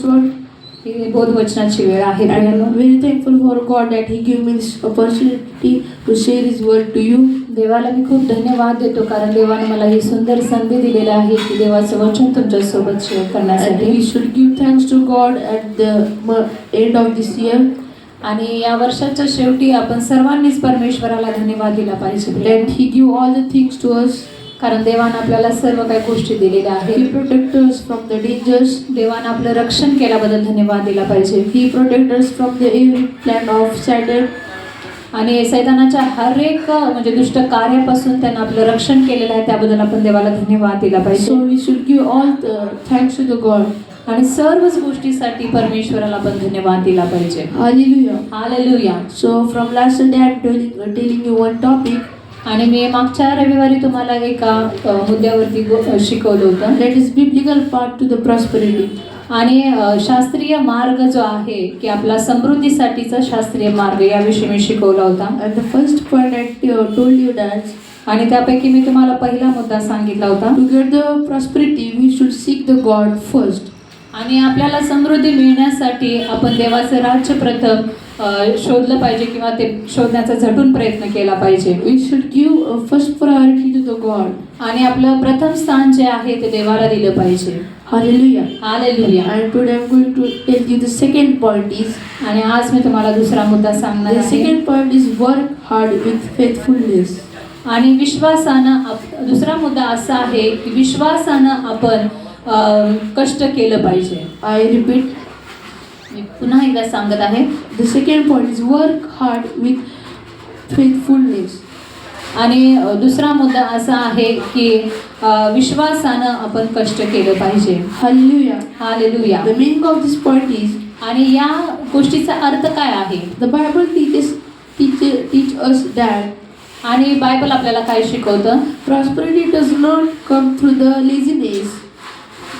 Lord. ही बोधवचनाची वेळ आहे. And I'm very thankful for God that He gave me this opportunity to share His word to you. देवाला मी खूप धन्यवाद देतो, कारण देवाने मला ही सुंदर संधी दिलेली आहे की देवाचं वचन तुमच्या सोबत शेअर And करण्यासाठी. we should give thanks to God at the end of this year. आणि या वर्षाच्या शेवटी आपण सर्वांनीच परमेश्वराला धन्यवाद दिला पाहिजे, That He give all the things to us. कारण देवाने आपल्याला सर्व काही गोष्टी दिलेल्या He आहेत. protect us from the dangers. देवाने आपलं रक्षण केल्याबद्दल धन्यवाद दिला पाहिजे. He protect us from the every plan of Satan. आणि सैतानाच्या हर एक म्हणजे दुष्ट कार्यापासून त्यांना आपलं रक्षण केलेलं आहे, त्याबद्दल आपण देवाला धन्यवाद दिला So पाहिजे. we should give all the thanks to the God. आणि सर्वच गोष्टीसाठी परमेश्वराला आपण धन्यवाद दिला पाहिजे. Hallelujah. Hallelujah. So from last Sunday I'm telling you one topic. आणि मी मागच्या रविवारी तुम्हाला एका मुद्द्यावरती शिकवलं होतं. That is biblical path to the prosperity. आणि शास्त्रीय मार्ग जो आहे की आपला समृद्धीसाठीचा शास्त्रीय मार्ग याविषयी मी शिकवला होता. And the first point I told you that आणि त्यापैकी मी तुम्हाला पहिला मुद्दा सांगितला होता. to get the prosperity we should seek the God first. आणि आपल्याला समृद्धी मिळण्यासाठी आपण देवाचं राज्य प्रथम शोधलं पाहिजे किंवा ते शोधण्याचा झटून प्रयत्न केला पाहिजे. We should give first priority to the God. आणि आपलं प्रथम स्थान जे आहे ते देवाला दिलं पाहिजे. Hallelujah. Hallelujah. And today I'm going to tell you the second point is आणि आज मी तुम्हाला दुसरा मुद्दा सांगणार the आहे. second point is work hard with faithfulness. आणि विश्वासानं दुसरा मुद्दा असा आहे की विश्वासानं आपण कष्ट केलं पाहिजे. I repeat, मी पुन्हा एकदा सांगत आहे. the second point is work hard with faithfulness. आणि दुसरा मुद्दा असा आहे की विश्वासानं आपण कष्ट केलं पाहिजे. Hallelujah. Hallelujah. The meaning of this point is आणि या गोष्टीचा अर्थ काय आहे? the Bible teach us that आणि बायबल आपल्याला काय शिकवतं? prosperity does not come through the laziness.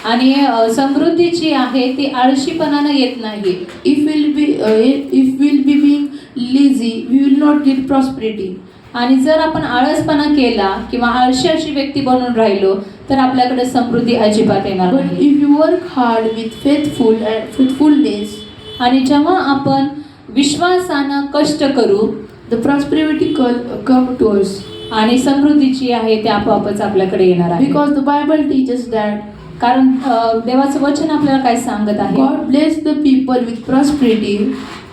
आणि समृद्धीची आहे ती आळशीपणानं येत नाही. If we'll be being lazy, we will not get prosperity. आणि जर आपण आळसपणा केला किंवा आळशी अशी व्यक्ती बनून राहिलो तर आपल्याकडे समृद्धी अजिबात येणार But नाही. if you work hard with faithfulness, आणि जेव्हा आपण विश्वासानं कष्ट करू the prosperity come to us. आणि समृद्धीची आहे ते आपोआपच आपल्याकडे येणार आहे. Because the Bible teaches that कारण देवाचं वचन आपल्याला काय सांगत आहे? God bless the people with prosperity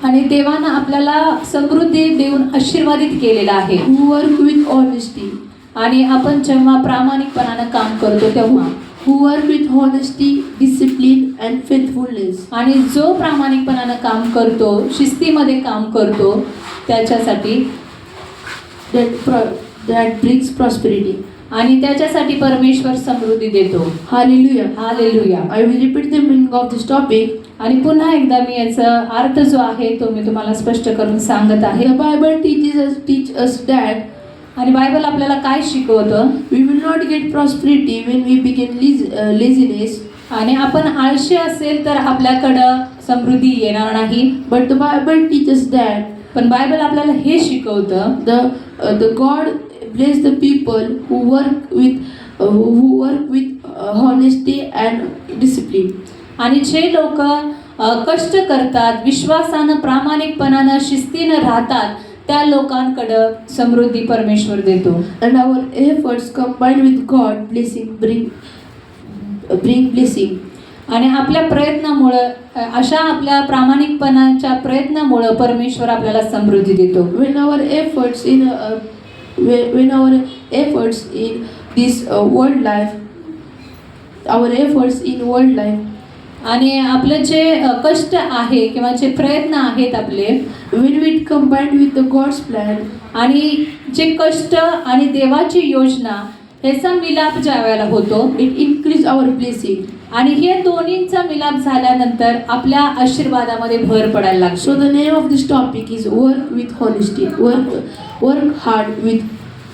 आणि देवानं आपल्याला समृद्धी देऊन आशीर्वादित केलेला आहे. who work with honesty. आणि आपण जेव्हा प्रामाणिकपणानं काम करतो तेव्हा Who work with honesty, discipline and faithfulness. आणि जो प्रामाणिकपणानं काम करतो, शिस्तीमध्ये काम करतो, त्याच्यासाठी That brings prosperity. आणि त्याच्यासाठी परमेश्वर समृद्धी देतो. Hallelujah. Hallelujah. I will repeat the meaning of this topic. आणि पुन्हा एकदा मी याचा अर्थ जो आहे तो मी तुम्हाला स्पष्ट करून सांगत आहे. The Bible teach us that आणि बायबल आपल्याला काय शिकवतं? we will not get prosperity when we begin laziness. आणि आपण आळशी असेल तर आपल्याकडं समृद्धी येणार नाही. But the Bible teaches that पण बायबल आपल्याला हे शिकवतं the God bless the people who work with honesty and discipline. आणि जे लोक कष्ट करतात, विश्वासानं प्रामाणिकपणानं शिस्तीनं राहतात, त्या लोकांकडं समृद्धी परमेश्वर देतो. And our efforts combined with God blessing bring blessing. आणि आपल्या प्रयत्नामुळं अशा आपल्या प्रामाणिकपणाच्या प्रयत्नामुळं परमेश्वर आपल्याला समृद्धी देतो. When our efforts in this world life, आणि आपलं जे कष्ट आहे किंवा जे प्रयत्न आहेत आपले, when we combined with the God's plan, आणि जे कष्ट आणि देवाची योजना याचा मिलाप ज्या वेळेला होतो, it increase our blessing. आणि हे दोन्हींचा मिलाप झाल्यानंतर आपल्या आशीर्वादामध्ये भर पडायला लागतो. So the name of this topic is work with honesty. Work hard with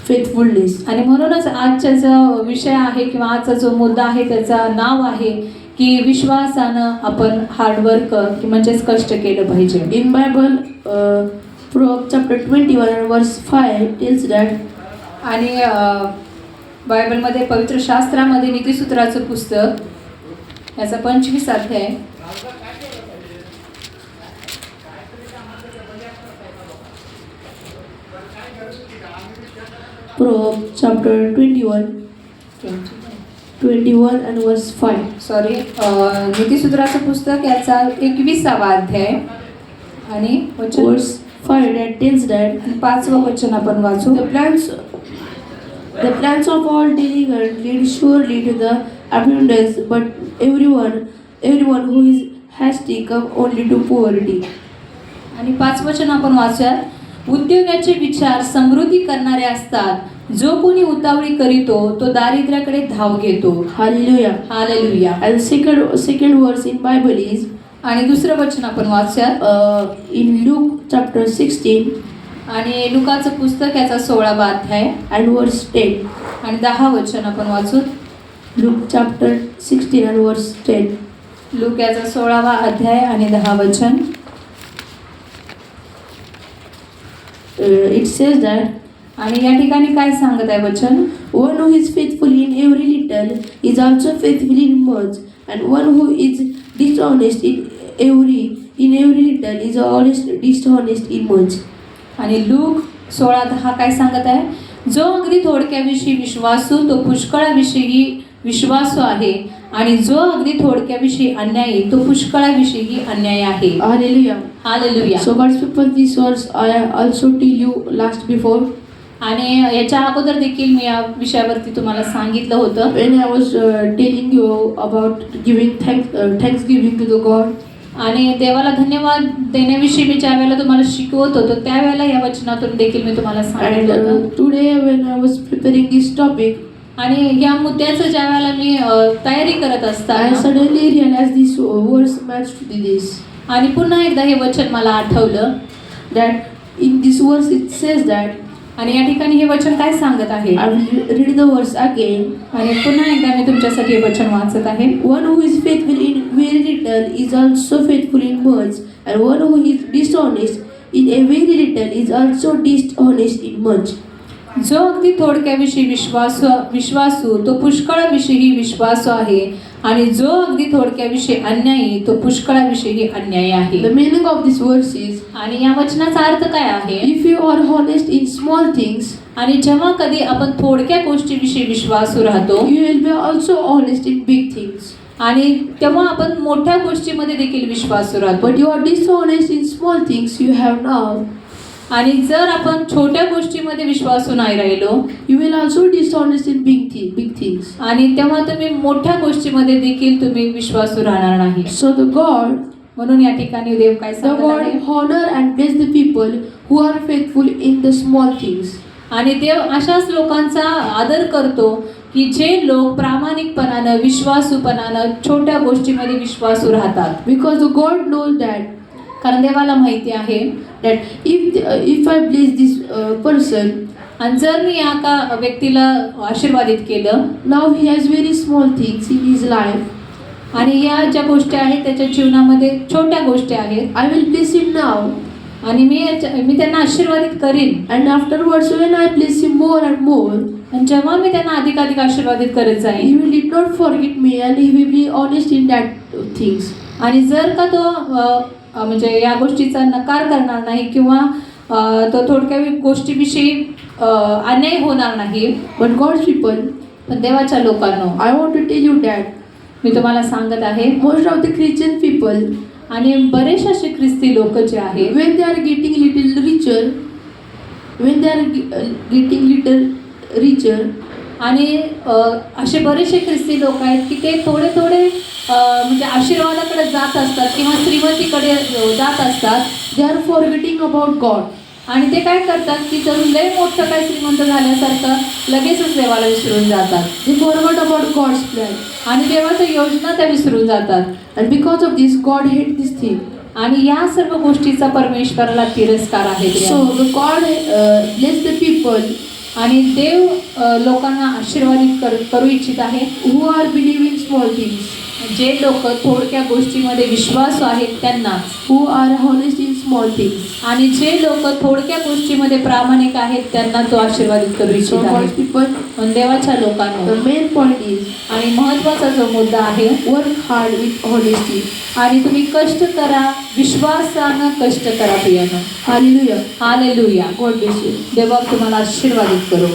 faithfulness. आणि म्हणूनच आजचा जो विषय आहे किंवा आजचा जो मुद्दा आहे त्याचं नाव आहे की विश्वासानं आपण हार्डवर्क की म्हणजेच कष्ट केलं पाहिजे. In Bible, Proverbs chapter 21 and verse 5 tells that. आणि बायबलमध्ये पवित्र शास्त्रामध्ये नीतिसूत्राचं पुस्तक याचा 25 अध्याय Proverbs chapter 21 and verse 5. Sorry नीतिसूत्राचं पुस्तक याचा 21वा अध्याय आणि वचन Verse 5 that tells that 5वं वचन आपण वाचू. the plans of all diligent lead surely to the abundance, but everyone who is hasty come only to poverty. आणि 5 वचन आपण वाचूयात. उद्योगाचे विचार समृद्धी करणारे असतात, जो कोणी उतावळी करीतो तो दारिद्र्याकडे धाव घेतो. Hallelujah. Hallelujah. And second verse in Bible is आणि दुसरं वचन आपण वाचूयात in Luke chapter 16 आणि लुकाचं पुस्तक याचा 16वा अध्याय and verse 10. आणि 10 वचन आपण वाचू. Luke chapter 16 and verse 10. Look याचा 16वा अध्याय आणि 10 वचन. It says that आणि या ठिकाणी काय सांगत आहे वचन. one who is faithful in every little is also faithful in much, and one who is dishonest in every little is always dishonest in much. आणि लूक 16:10 काय सांगत आहे. जो अगदी थोडक्याविषयी विश्वासू तो पुष्कळाविषयी विश्वासू आहे, आणि जो अगदी थोडक्याविषयी अन्यायी तो पुष्कळाविषयी अन्यायी आहे. Hallelujah. Hallelujah. So God's people, this verse I also tell you last before आणि याच्या अगोदर देखील मी या विषयावरती तुम्हाला सांगितलं होतं. when I was telling you about giving thanksgiving to the God. आणि देवाला धन्यवाद देण्याविषयी मी ज्या वेळेला तुम्हाला शिकवत होतो त्यावेळेला या वचनातून देखील मी तुम्हाला And सांगितलं होतं. today when I was preparing this topic, आणि या मुद्द्याचं ज्या वेळेला मी तयारी करत I असताना suddenly realized this verse matched to this. आणि पुन्हा एकदा हे वचन मला आठवलं. That in this verse it says that आणि या ठिकाणी हे वचन काय सांगत आहे. I will read the verse again. आणि पुन्हा एकदा मी तुमच्यासाठी हे वचन वाचत आहे. One who is faithful in very little is also faithful in much, and one who is dishonest in a very little is also dishonest in much. जो अगदी थोडक्याविषयी विश्वासू तो पुष्कळाविषयी विश्वासू आहे, आणि जो अगदी थोडक्याविषयी अन्यायी तो पुष्कळाविषयी अन्यायी आहे. The meaning of this verse is, आणि या वचनाचा अर्थ काय आहे. if you are honest in small things, आणि जेव्हा कधी आपण थोडक्या गोष्टीविषयी विश्वासू राहतो, you will be also honest in big things. आणि तेव्हा आपण मोठ्या गोष्टीमध्ये देखील विश्वासू राहतो. But you are dishonest in small things you have now, आणि जर आपण छोट्या गोष्टीमध्ये विश्वासू नाही राहिलो, you will also dishonest in big things. आणि तेव्हा तुम्ही मोठ्या गोष्टीमध्ये देखील तुम्ही विश्वासू राहणार नाही. So the God, म्हणून या ठिकाणी देव काय the सांगत God आहे. honor and bless the people who are faithful in the small things. आणि देव अशाच लोकांचा आदर करतो की जे लोक प्रामाणिकपणानं विश्वासूपणानं छोट्या गोष्टीमध्ये विश्वासू राहतात. Because the God knows that कारण देवाला माहिती आहे that if I bless this person, आणि जर मी या का व्यक्तीला आशीर्वादित केलं, now he has very small things in his life, आणि या ज्या गोष्टी आहेत त्याच्या जीवनामध्ये छोट्या गोष्टी आहेत, I will bless him now, आणि मी त्यांना आशीर्वादित करीन. and afterwards when I bless him more and more, आणि जेव्हा मी त्यांना अधिकाधिक आशीर्वादित करत he जाईन, will did not forget me and he will be honest in that things. आणि जर का तो म्हणजे या गोष्टीचा नकार करणार नाही किंवा तो थोडक्या गोष्टीविषयी अन्याय होणार नाही. But God's people, पण देवाच्या लोकांनो, I want to tell you that मी तुम्हाला सांगत आहे, most of the Christian people, आणि बरेच असे ख्रिस्ती लोक जे आहेत, when they are getting little richer, आणि असे बरेचसे ख्रिस्ती लोक आहेत की ते थोडे म्हणजे आशीर्वादाकडे जात असतात किंवा श्रीमतीकडे जात असतात. they are forgetting about God. आणि ते काय करतात की जर लय मोठं काय श्रीमंत झाल्यासारखं लगेचच देवाला विसरून जातात. They forgot about God's plan. आणि देवाच्या योजना त्या विसरून जातात. And because of this, God hates this thing. आणि या सर्व गोष्टीचा परमेश्वराला तिरस्कार आहे. So the God bless the people आणि देव लोकांना आशीर्वादित करू इच्छित आहे who are believing small things, जे लोक थोडक्या गोष्टीमध्ये विश्वासू आहेत त्यांना, who are honest in small things. आणि जे लोक थोडक्या गोष्टीमध्ये प्रामाणिक आहेत त्यांना तो आशीर्वादित करू So इच्छित आहे. God's people, पण देवाच्या लोकांना, the main point is आणि महत्त्वाचा जो मुद्दा आहे, work hard with honesty. आणि तुम्ही कष्ट करा, विश्वासानं कष्ट करा प्रियानं. Hallelujah. Hallelujah. God bless you. देवा तुम्हाला आशीर्वादित करो.